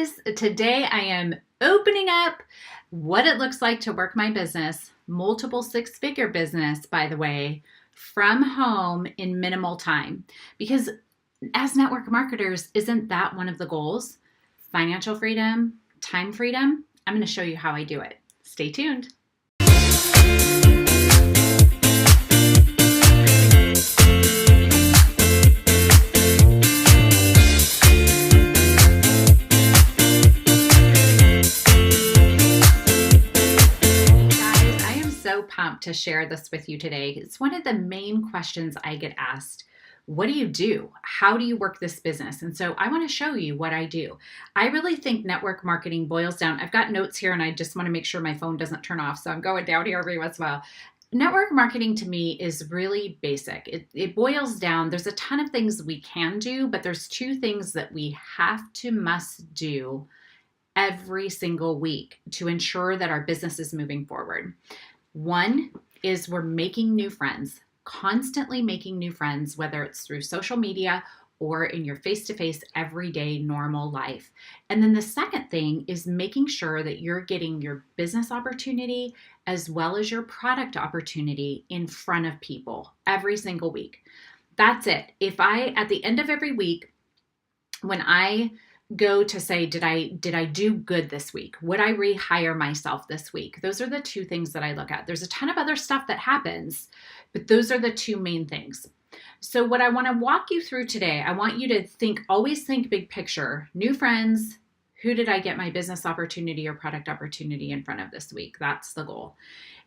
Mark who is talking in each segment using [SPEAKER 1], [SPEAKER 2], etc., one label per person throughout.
[SPEAKER 1] guys. Today I am opening up what it looks like to work my business, multiple six-figure business, by the way, from home in minimal time. Because as network marketers, isn't that one of the goals? Financial freedom, time freedom. I'm going to show you how I do it. Stay tuned. Pumped to share this with you today. It's one of the main questions I get asked. What do you do? How do you work this business? And so I want to show you what I do. I really think network marketing boils down. I've got notes here and I just want to make sure my phone doesn't turn off. So I'm going down here every once in a while. Network marketing to me is really basic. It boils down. There's a ton of things we can do, but there's two things that we must do every single week to ensure that our business is moving forward. One is we're making new friends, constantly making new friends, whether it's through social media or in your face-to-face everyday normal life. And then the second thing is making sure that you're getting your business opportunity as well as your product opportunity in front of people every single week. That's it. At the end of every week, when I go to say, did I do good this week? Would I rehire myself this week? Those are the two things that I look at. There's a ton of other stuff that happens, but those are the two main things. So what I want to walk you through today, I want you to always think big picture, new friends, who did I get my business opportunity or product opportunity in front of this week? That's the goal.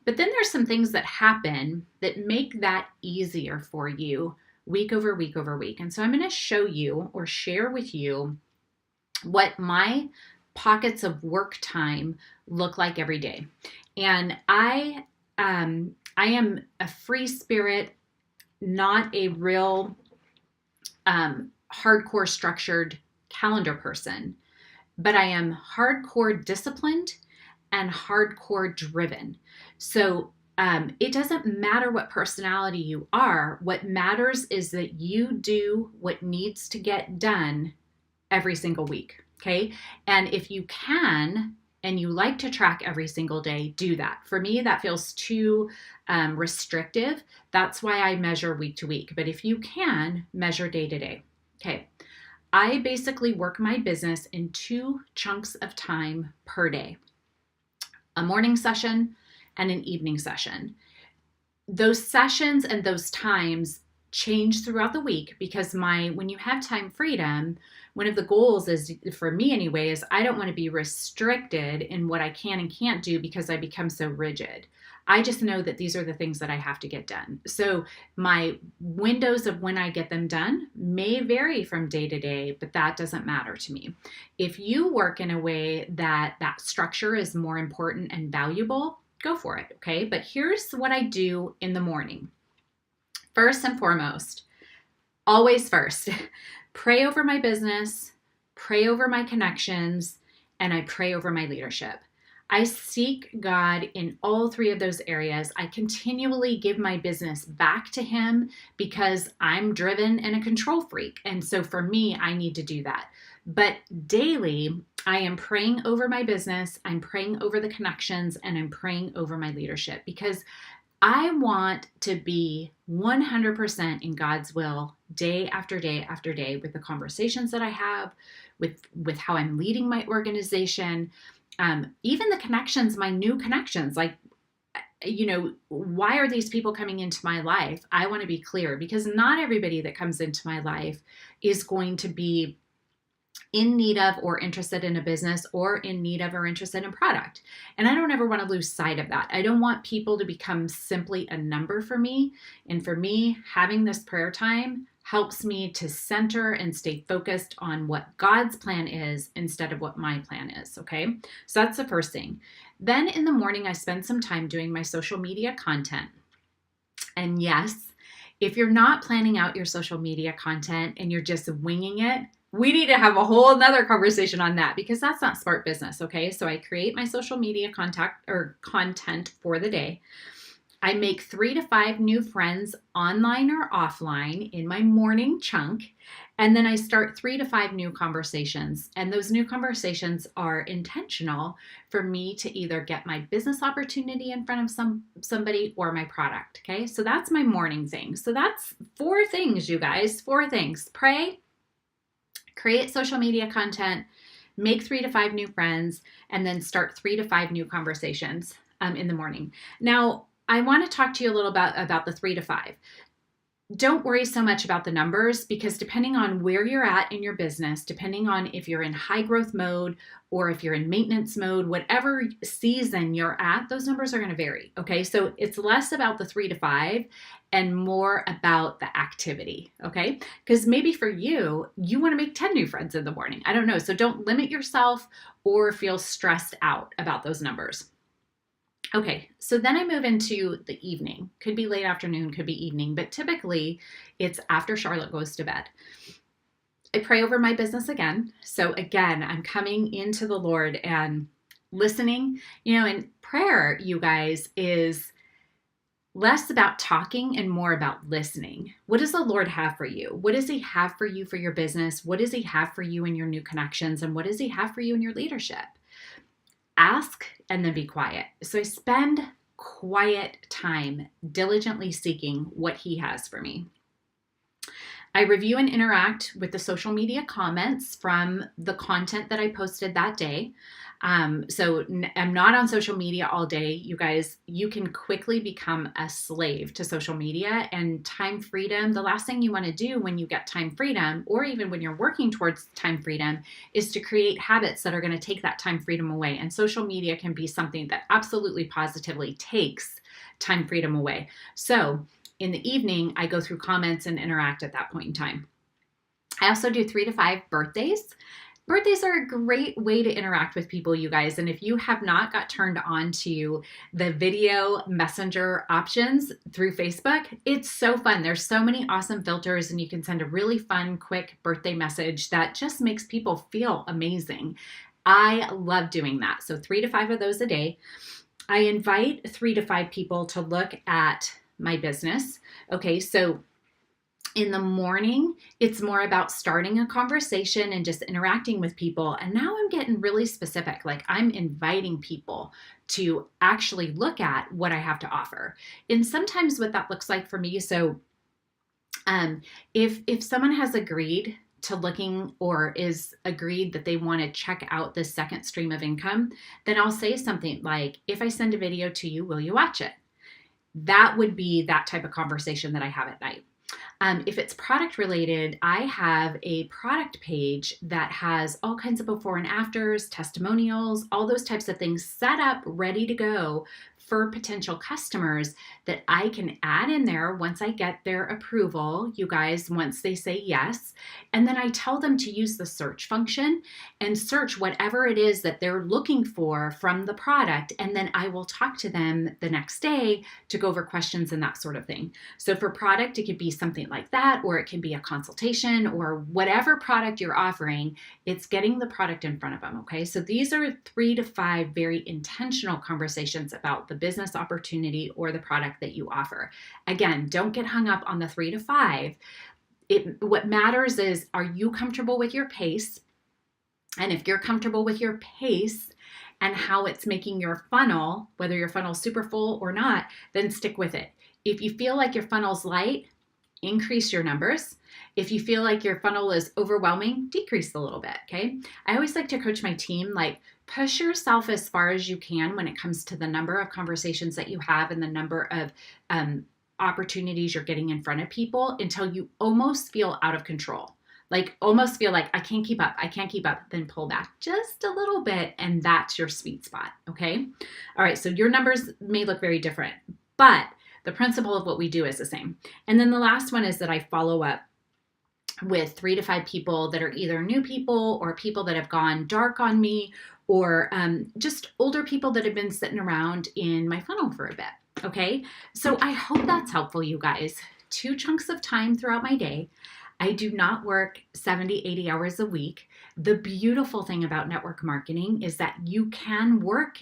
[SPEAKER 1] But then there's some things that happen that make that easier for you week over week over week. And so I'm going to show you or share with you what my pockets of work time look like every day. And I am a free spirit, not a real hardcore structured calendar person, but I am hardcore disciplined and hardcore driven. So it doesn't matter what personality you are. What matters is that you do what needs to get done every single week, okay? And if you can, and you like to track every single day, do that. For me, that feels too restrictive. That's why I measure week to week. But if you can, measure day to day. Okay, I basically work my business in 2 chunks of time per day. A morning session and an evening session. Those sessions and those times change throughout the week because when you have time freedom, one of the goals is, for me anyway, is I don't want to be restricted in what I can and can't do because I become so rigid. I just know that these are the things that I have to get done. So my windows of when I get them done may vary from day to day, but that doesn't matter to me. If you work in a way that structure is more important and valuable, go for it, okay? But here's what I do in the morning. First and foremost, always first, pray over my business, pray over my connections, and I pray over my leadership. I seek God in all 3 of those areas. I continually give my business back to Him because I'm driven and a control freak. And so for me, I need to do that. But daily, I am praying over my business, I'm praying over the connections, and I'm praying over my leadership because I want to be 100% in God's will day after day after day with the conversations that I have, with how I'm leading my organization, even the connections, my new connections, like, why are these people coming into my life? I want to be clear because not everybody that comes into my life is going to be in need of or interested in a business or in need of or interested in product. And I don't ever want to lose sight of that. I don't want people to become simply a number for me. And for me, having this prayer time helps me to center and stay focused on what God's plan is instead of what my plan is, okay? So that's the first thing. Then in the morning, I spend some time doing my social media content. And yes, if you're not planning out your social media content and you're just winging it, we need to have a whole nother conversation on that because that's not smart business, okay? So I create my social media content for the day. I make 3 to 5 new friends online or offline in my morning chunk. And then I start 3 to 5 new conversations. And those new conversations are intentional for me to either get my business opportunity in front of somebody or my product. Okay. So that's my morning thing. So that's 4 things, you guys. 4 things. Pray, create social media content, make 3 to 5 new friends, and then start 3 to 5 new conversations in the morning. Now, I want to talk to you a little bit about the 3 to 5. Don't worry so much about the numbers, because depending on where you're at in your business, depending on if you're in high growth mode or if you're in maintenance mode, whatever season you're at, those numbers are going to vary. Okay. So it's less about the 3 to 5 and more about the activity. Okay. Because maybe for you, you want to make 10 new friends in the morning. I don't know. So don't limit yourself or feel stressed out about those numbers. Okay, so then I move into the evening. Could be late afternoon, could be evening, but typically it's after Charlotte goes to bed. I pray over my business again. So again, I'm coming into the Lord and listening. And prayer, you guys, is less about talking and more about listening. What does the Lord have for you? What does He have for you for your business? What does He have for you in your new connections? And what does He have for you in your leadership? Ask and then be quiet. So I spend quiet time diligently seeking what He has for me. I review and interact with the social media comments from the content that I posted that day. So I'm not on social media all day. You guys, you can quickly become a slave to social media and time freedom. The last thing you want to do when you get time freedom, or even when you're working towards time freedom, is to create habits that are going to take that time freedom away. And social media can be something that absolutely positively takes time freedom away. So in the evening, I go through comments and interact at that point in time. I also do 3 to 5 birthdays. Birthdays are a great way to interact with people, you guys. And if you have not got turned on to the video messenger options through Facebook, it's so fun. There's so many awesome filters, and you can send a really fun, quick birthday message that just makes people feel amazing. I love doing that. So 3 to 5 of those a day. I invite 3 to 5 people to look at my business. Okay, so in the morning, it's more about starting a conversation and just interacting with people. And now I'm getting really specific. Like, I'm inviting people to actually look at what I have to offer. And sometimes what that looks like for me, so if someone has agreed to looking or is agreed that they want to check out this second stream of income, then I'll say something like, if I send a video to you, will you watch it? That would be that type of conversation that I have at night. If it's product related, I have a product page that has all kinds of before and afters, testimonials, all those types of things set up, ready to go for potential customers that I can add in there once I get their approval, you guys, once they say yes. And then I tell them to use the search function and search whatever it is that they're looking for from the product. And then I will talk to them the next day to go over questions and that sort of thing. So for product, it could be something like that, or it can be a consultation, or whatever product you're offering, it's getting the product in front of them. Okay. So these are 3 to 5 very intentional conversations about the business opportunity or the product that you offer. Again, don't get hung up on the 3 to 5. What matters is, are you comfortable with your pace? And if you're comfortable with your pace and how it's making your funnel, whether your funnel's super full or not, then stick with it. If you feel like your funnel's light, increase your numbers. If you feel like your funnel is overwhelming, decrease a little bit, okay? I always like to coach my team, like, push yourself as far as you can when it comes to the number of conversations that you have and the number of opportunities you're getting in front of people until you almost feel out of control. Like, almost feel like, I can't keep up, then pull back just a little bit, and that's your sweet spot, okay? All right, so your numbers may look very different, but the principle of what we do is the same. And then the last one is that I follow up with 3 to 5 people that are either new people or people that have gone dark on me, or just older people that have been sitting around in my funnel for a bit. Okay. So I hope that's helpful, you guys. 2 chunks of time throughout my day. I do not work 70, 80 hours a week. The beautiful thing about network marketing is that you can work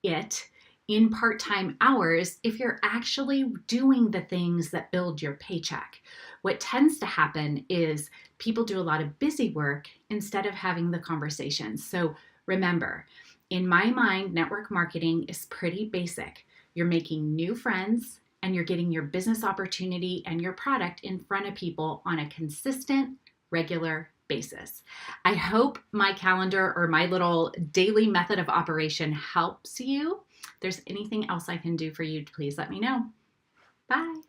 [SPEAKER 1] it in part-time hours if you're actually doing the things that build your paycheck. What tends to happen is people do a lot of busy work instead of having the conversations. So remember, in my mind, network marketing is pretty basic. You're making new friends and you're getting your business opportunity and your product in front of people on a consistent, regular basis. I hope my calendar or my little daily method of operation helps you. If there's anything else I can do for you, please let me know. Bye.